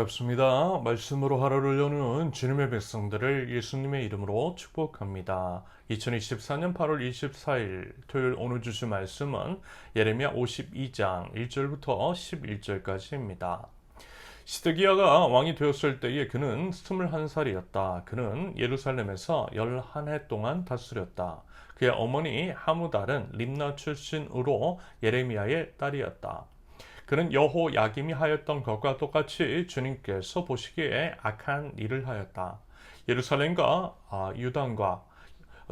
반갑습니다. 말씀으로 하루를 여는 주님의 백성들을 예수님의 이름으로 축복합니다. 2024년 8월 24일 토요일 오늘 주신 말씀은 예레미야 52장 1절부터 11절까지입니다. 시드기야가 왕이 되었을 때에 그는 21살이었다. 그는 예루살렘에서 11해 동안 다스렸다. 그의 어머니 하무달은 림나 출신으로 예레미야의 딸이었다. 그는 여호야김이 하였던 것과 똑같이 주님께서 보시기에 악한 일을 하였다. 예루살렘과 유다과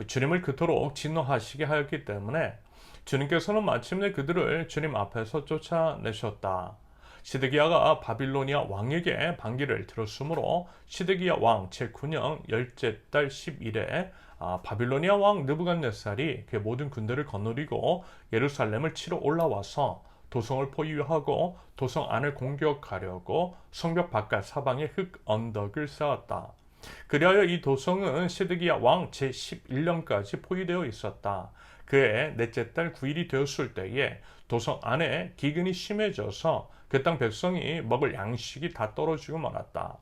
주님을 그토록 진노하시게 하였기 때문에 주님께서는 마침내 그들을 주님 앞에서 쫓아내셨다. 시드기야가 바빌로니아 왕에게 반기를 들었으므로 시드기야 왕 제9년 열째 달 10일에 바빌로니아 왕 느부갓네살이 그의 모든 군대를 거느리고 예루살렘을 치러 올라와서 도성을 포위하고 도성 안을 공격하려고 성벽 바깥 사방에 흙 언덕을 쌓았다. 그리하여 이 도성은 시드기야 왕 제11년까지 포위되어 있었다. 그해 넷째 달 9일이 되었을 때에 도성 안에 기근이 심해져서 그 땅 백성이 먹을 양식이 다 떨어지고 말았다.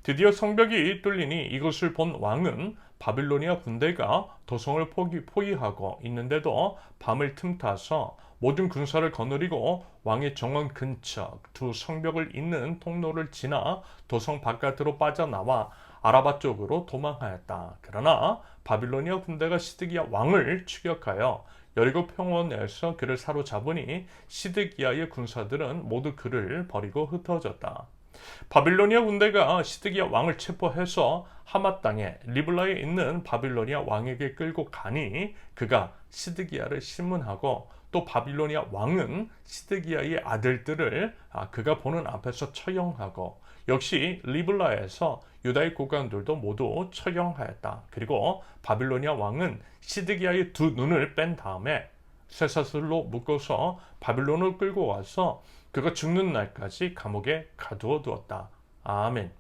드디어 성벽이 뚫리니 이것을 본 왕은 바빌로니아 군대가 도성을 포위하고 있는데도 밤을 틈타서 모든 군사를 거느리고 왕의 정원 근처 두 성벽을 잇는 통로를 지나 도성 바깥으로 빠져나와 아라바 쪽으로 도망하였다. 그러나 바빌로니아 군대가 시드기야 왕을 추격하여 여리고 평원에서 그를 사로잡으니 시드기야의 군사들은 모두 그를 버리고 흩어졌다. 바빌로니아 군대가 시드기야 왕을 체포해서 하맛 땅에 리블라에 있는 바빌로니아 왕에게 끌고 가니 그가 시드기야를 신문하고 또 바빌로니아 왕은 시드기야의 아들들을 그가 보는 앞에서 처형하고 역시 리블라에서 유다의 고관들도 모두 처형하였다. 그리고 바빌로니아 왕은 시드기야의 두 눈을 뺀 다음에 쇠사슬로 묶어서 바빌론을 끌고 와서 그가 죽는 날까지 감옥에 가두어 두었다. 아멘.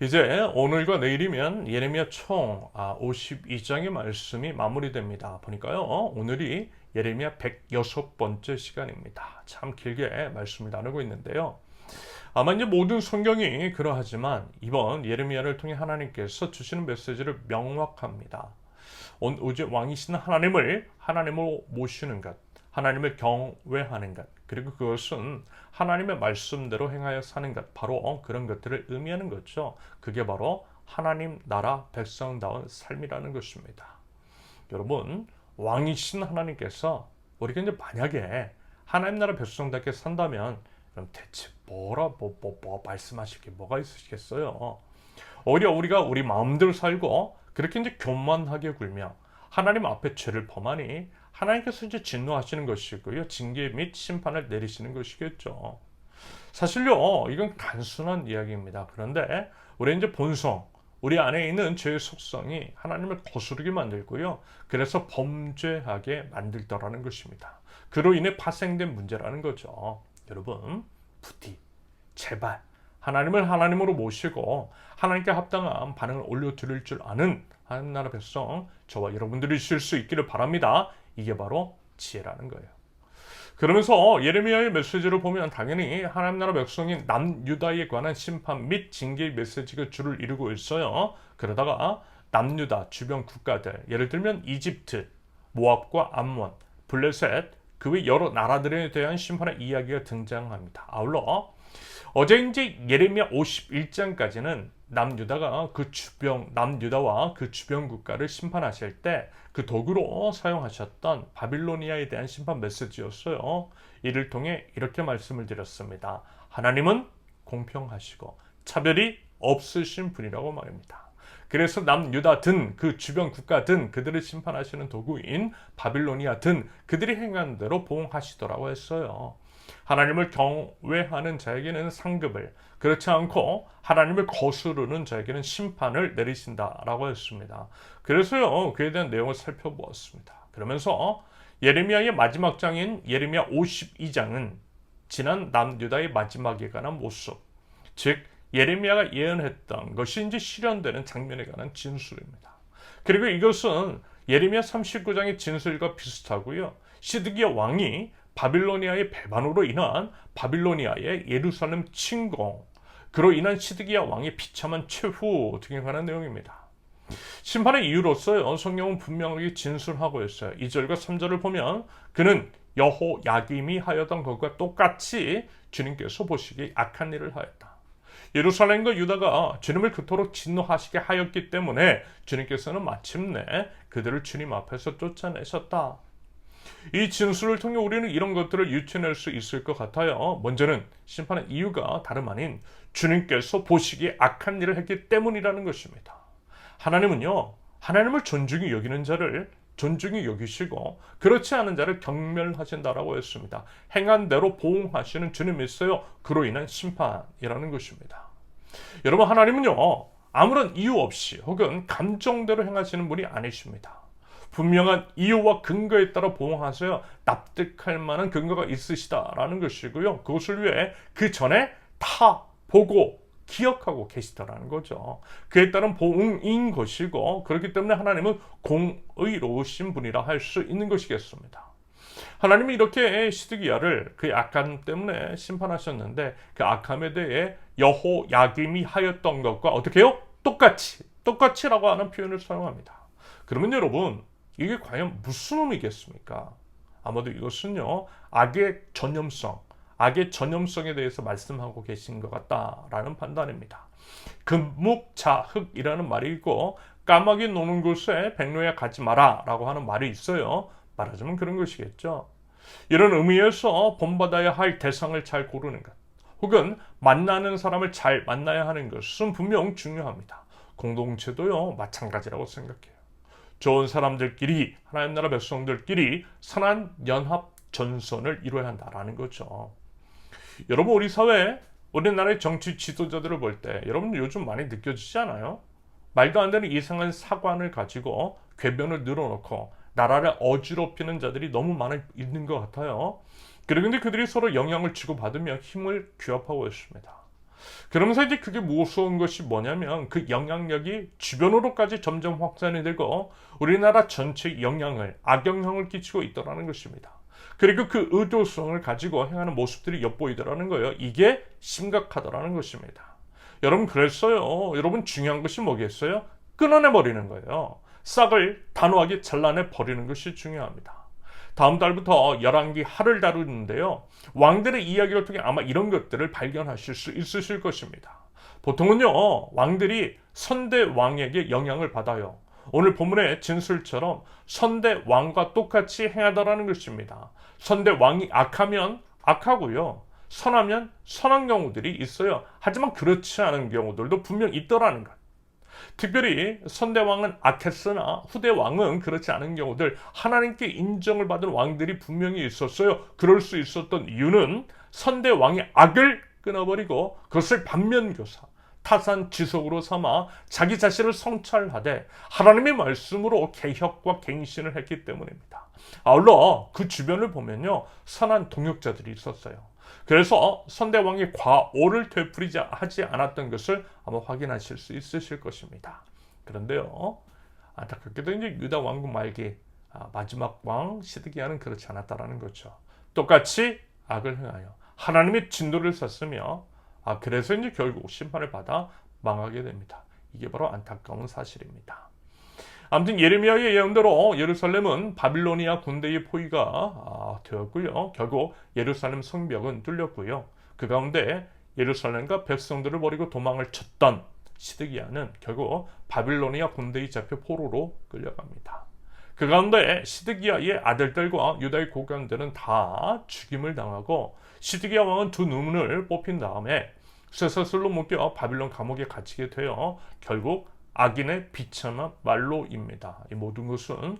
이제 오늘과 내일이면 예레미야 총 52장의 말씀이 마무리됩니다. 보니까요, 오늘이 예레미야 106번째 시간입니다. 참 길게 말씀을 나누고 있는데요. 아마 이제 모든 성경이 그러하지만 이번 예레미야를 통해 하나님께서 주시는 메시지를 명확합니다. 오직 왕이신 하나님을 하나님으로 모시는 것, 하나님을 경외하는 것, 그리고 그것은 하나님의 말씀대로 행하여 사는 것, 바로 그런 것들을 의미하는 거죠. 그게 바로 하나님 나라 백성다운 삶이라는 것입니다. 여러분, 왕이신 하나님께서 우리가 이제 만약에 하나님 나라 백성답게 산다면 그럼 대체 뭐 말씀하실 게 뭐가 있으시겠어요? 오히려 우리가 우리 마음대로 살고 그렇게 이제 교만하게 굴며 하나님 앞에 죄를 범하니 하나님께서 이제 진노하시는 것이고요. 징계 및 심판을 내리시는 것이겠죠. 사실요, 이건 단순한 이야기입니다. 그런데 우리 이제 본성, 우리 안에 있는 죄의 속성이 하나님을 거스르게 만들고요. 그래서 범죄하게 만들더라는 것입니다. 그로 인해 파생된 문제라는 거죠. 여러분, 부디 제발 하나님을 하나님으로 모시고 하나님께 합당한 반응을 올려드릴 줄 아는 하나님 나라 백성 저와 여러분들이 있을 수 있기를 바랍니다. 이게 바로 지혜라는 거예요. 그러면서 예레미야의 메시지를 보면 당연히 하나님 나라 백성인 남유다에 관한 심판 및 징계의 메시지가 줄을 이루고 있어요. 그러다가 남유다 주변 국가들, 예를 들면 이집트, 모압과 암몬, 블레셋, 그 외 여러 나라들에 대한 심판의 이야기가 등장합니다. 아울러 어제 이제 예레미야 51장까지는 남유다와 그 주변 국가를 심판하실 때 그 도구로 사용하셨던 바빌로니아에 대한 심판 메시지였어요. 이를 통해 이렇게 말씀을 드렸습니다. 하나님은 공평하시고 차별이 없으신 분이라고 말입니다. 그래서 남유다 든 그 주변 국가 든 그들을 심판하시는 도구인 바빌로니아 든 그들이 행한 대로 보응하시더라고 했어요. 하나님을 경외하는 자에게는 상급을, 그렇지 않고 하나님을 거스르는 자에게는 심판을 내리신다라고 했습니다. 그래서요, 그에 대한 내용을 살펴보았습니다. 그러면서 예레미야의 마지막 장인 예레미야 52장은 지난 남유다의 마지막에 관한 모습, 즉 예레미야가 예언했던 것이 이제 실현되는 장면에 관한 진술입니다. 그리고 이것은 예레미야 39장의 진술과 비슷하고요. 시드기야 왕이 바빌로니아의 배반으로 인한 바빌로니아의 예루살렘 침공, 그로 인한 시드기야 왕의 비참한 최후 등에 관한 내용입니다. 심판의 이유로서요, 성경은 분명하게 진술하고 있어요. 2절과 3절을 보면 그는 여호야김이 하였던 것과 똑같이 주님께서 보시기에 악한 일을 하였다. 예루살렘과 유다가 주님을 그토록 진노하시게 하였기 때문에 주님께서는 마침내 그들을 주님 앞에서 쫓아내셨다. 이 진술을 통해 우리는 이런 것들을 유추해낼 수 있을 것 같아요. 먼저는 심판의 이유가 다름 아닌 주님께서 보시기에 악한 일을 했기 때문이라는 것입니다. 하나님은요, 하나님을 존중히 여기는 자를 존중히 여기시고 그렇지 않은 자를 경멸하신다라고 했습니다. 행한 대로 보응하시는 주님이 있어요. 그로 인한 심판이라는 것입니다. 여러분, 하나님은요, 아무런 이유 없이 혹은 감정대로 행하시는 분이 아니십니다. 분명한 이유와 근거에 따라 보응하셔야 납득할 만한 근거가 있으시다라는 것이고요. 그것을 위해 그 전에 다 보고 기억하고 계시다라는 거죠. 그에 따른 보응인 것이고, 그렇기 때문에 하나님은 공의로우신 분이라 할 수 있는 것이겠습니다. 하나님이 이렇게 시드기야를 그의 악함 때문에 심판하셨는데 그 악함에 대해 여호야김이 하였던 것과 어떻게 해요? 똑같이라고 하는 표현을 사용합니다. 그러면 여러분, 이게 과연 무슨 의미겠습니까? 아마도 이것은요, 악의 전염성에 대해서 말씀하고 계신 것 같다라는 판단입니다. 금묵자흑이라는 말이 있고, 까마귀 노는 곳에 백로야 가지 마라 라고 하는 말이 있어요. 말하자면 그런 것이겠죠. 이런 의미에서 본받아야 할 대상을 잘 고르는 것, 혹은 만나는 사람을 잘 만나야 하는 것은 분명 중요합니다. 공동체도요, 마찬가지라고 생각해요. 좋은 사람들끼리, 하나님 나라 백성들끼리 선한 연합 전선을 이루어야 한다라는 거죠. 여러분, 우리 사회, 우리나라의 정치 지도자들을 볼 때 여러분 요즘 많이 느껴지지 않아요? 말도 안 되는 이상한 사관을 가지고 궤변을 늘어놓고 나라를 어지럽히는 자들이 너무 많이 있는 것 같아요. 그런데 그들이 서로 영향을 주고받으며 힘을 규합하고 있습니다. 그러면서 이제 그게 무서운 것이 뭐냐면 그 영향력이 주변으로까지 점점 확산이 되고 우리나라 전체에 악영향을 끼치고 있다는 것입니다. 그리고 그 의도성을 가지고 행하는 모습들이 엿보이더라는 거예요. 이게 심각하다라는 것입니다. 여러분, 그랬어요. 여러분, 중요한 것이 뭐겠어요? 끊어내버리는 거예요. 싹을 단호하게 잘라내 버리는 것이 중요합니다. 다음 달부터 열왕기 하를 다루는데요, 왕들의 이야기를 통해 아마 이런 것들을 발견하실 수 있으실 것입니다. 보통은요, 왕들이 선대 왕에게 영향을 받아요. 오늘 본문의 진술처럼 선대 왕과 똑같이 행하다라는 것입니다. 선대 왕이 악하면 악하고요, 선하면 선한 경우들이 있어요. 하지만 그렇지 않은 경우들도 분명 있더라는 것. 특별히 선대왕은 악했으나 후대왕은 그렇지 않은 경우들, 하나님께 인정을 받은 왕들이 분명히 있었어요. 그럴 수 있었던 이유는 선대왕의 악을 끊어버리고 그것을 반면교사, 타산지석으로 삼아 자기 자신을 성찰하되 하나님의 말씀으로 개혁과 갱신을 했기 때문입니다. 아울러 그 주변을 보면요, 선한 동역자들이 있었어요. 그래서 선대왕이 과오를 되풀이하지 않았던 것을 아마 확인하실 수 있으실 것입니다. 그런데요, 안타깝게도 이제 유다 왕국 말기 마지막 왕 시드기야는 그렇지 않았다라는 거죠. 똑같이 악을 행하여 하나님의 진도를 샀으며 그래서 이제 결국 심판을 받아 망하게 됩니다. 이게 바로 안타까운 사실입니다. 아무튼 예레미야의 예언대로 예루살렘은 바빌로니아 군대의 포위가 되었고요. 결국 예루살렘 성벽은 뚫렸고요. 그 가운데 예루살렘과 백성들을 버리고 도망을 쳤던 시드기야는 결국 바빌로니아 군대에 잡혀 포로로 끌려갑니다. 그 가운데 시드기야의 아들들과 유다의 고관들은 다 죽임을 당하고 시드기야 왕은 두 눈을 뽑힌 다음에 쇠사슬로 묶여 바빌론 감옥에 갇히게 되어 결국 악인의 비참한 말로입니다. 이 모든 것은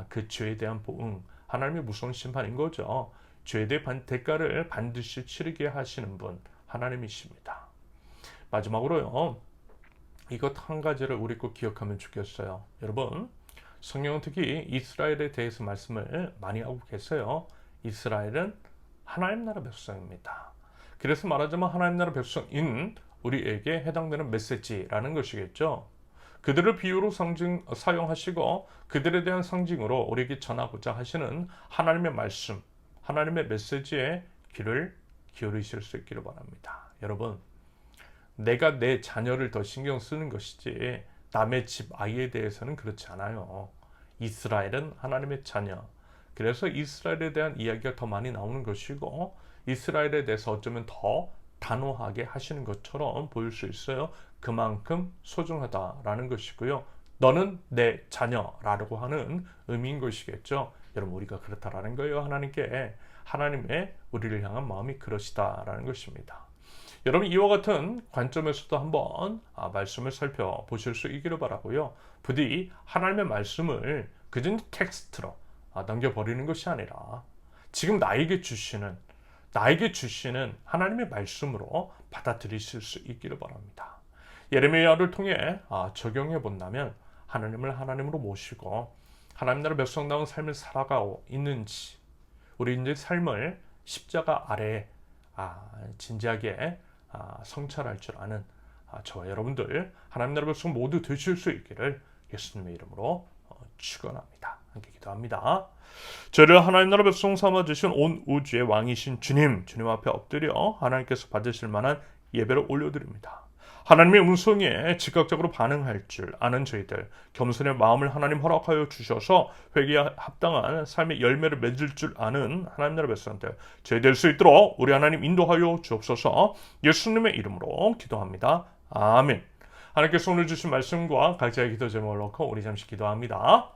그 죄에 대한 보응, 하나님의 무서운 심판인 거죠. 죄에 대한 대가를 반드시 치르게 하시는 분, 하나님이십니다. 마지막으로요, 이것 한 가지를 우리 꼭 기억하면 좋겠어요. 여러분, 성경은 특히 이스라엘에 대해서 말씀을 많이 하고 계세요. 이스라엘은 하나님 나라 백성입니다. 그래서 말하자면 하나님 나라 백성인 우리에게 해당되는 메시지라는 것이겠죠. 그들을 비유로 사용하시고 그들에 대한 상징으로 우리에게 전하고자 하시는 하나님의 말씀, 하나님의 메시지에 귀를 기울이실 수 있기를 바랍니다. 여러분, 내가 내 자녀를 더 신경 쓰는 것이지 남의 집 아이에 대해서는 그렇지 않아요. 이스라엘은 하나님의 자녀. 그래서 이스라엘에 대한 이야기가 더 많이 나오는 것이고 이스라엘에 대해서 어쩌면 더 단호하게 하시는 것처럼 보일 수 있어요. 그만큼 소중하다라는 것이고요. 너는 내 자녀라고 하는 의미인 것이겠죠. 여러분, 우리가 그렇다라는 거예요. 하나님의 우리를 향한 마음이 그러시다라는 것입니다. 여러분, 이와 같은 관점에서도 한번 말씀을 살펴보실 수 있기를 바라고요. 부디 하나님의 말씀을 그저 텍스트로 넘겨버리는 것이 아니라 지금 나에게 주시는 하나님의 말씀으로 받아들이실 수 있기를 바랍니다. 예레미야를 통해 적용해 본다면 하나님을 하나님으로 모시고 하나님 나라 백성다운 삶을 살아가고 있는지, 우리 이제 삶을 십자가 아래 진지하게 성찰할 줄 아는 저와 여러분들 하나님 나라 백성 모두 되실 수 있기를 예수님의 이름으로 축원합니다. 함께 기도합니다. 저를 하나님 나라 백성 삼아주신 온 우주의 왕이신 주님 앞에 엎드려 하나님께서 받으실 만한 예배를 올려드립니다. 하나님의 음성에 즉각적으로 반응할 줄 아는 저희들, 겸손의 마음을 하나님 허락하여 주셔서 회개에 합당한 삶의 열매를 맺을 줄 아는 하나님 나라 백성들 저희 될 수 있도록 우리 하나님 인도하여 주옵소서. 예수님의 이름으로 기도합니다. 아멘. 하나님께서 오늘 주신 말씀과 각자의 기도 제목을 놓고 우리 잠시 기도합니다.